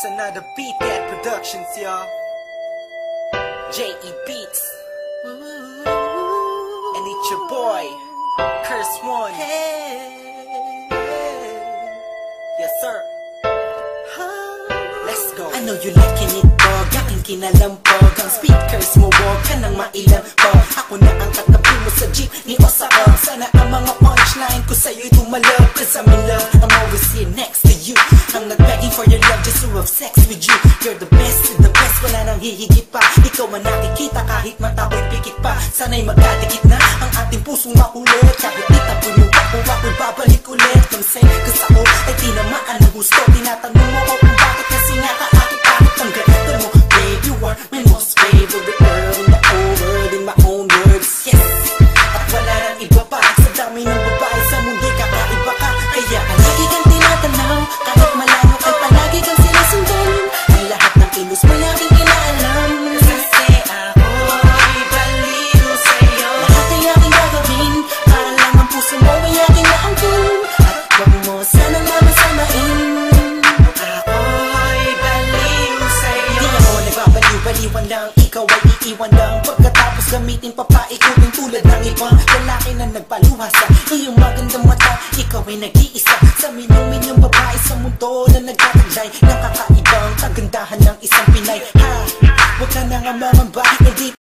It's another Beat That Productions, y'all. J.E. Beats. And it's your boy, Curse One. Yes, sir. Let's go. I know you liking it, dog. Aking kinalampog. Ang speakers mo, wag ka nang mailang pog. Ako na ang katabi mo sa jeep ni Osakog. Sana ang mga punchline ko sa'yo'y tumalab. Cause I'm in love, I'm always here next to you. I'm not begging for your love just to have sex with you. You're the best, wala nang hihigit pa. Ikaw man nakikita kahit mata ko'y pikit pa. Sana'y magkadikit na ang ating pusong makulit. Kahit itapon yung ako'y babalik ulit. Consent, cause ako ay tinamaan ng gusto. Tinatanong mo ko kung bakit kasi nga kaakit-akit ang ganito mo. Babe, you are my most favorite girl in the whole world, in my own words, yes. At wala nang iba pa sa dami ng babae sa mundo, kakaiba ka. Kaya palagi kang tinatanaw, kahit malayo ay palagi kang sinusundan. Ang lahat ng kilos mo laging inaalam. Kasi ako'y baliw sa'yo. Lahat ay aking gagawin para lang ang puso mo ay aking naangkin. At wag mo sanang mamasamain. Ako'y baliw sa'yo. Di ako nagbabaliw-baliwan lang, ikaw ay iiwan lang. Pagkatapos gamitin pa paikutin tulad ng ibang lalaki na nagpaluha sa iyong magandang mata. Ikaw ay nag-iisa sa minong-minyong babae sa mundo na nagtataglay ng kakaibang kagandahan ng isang Pinay. Ha, wag ka na nga mamamba, hindi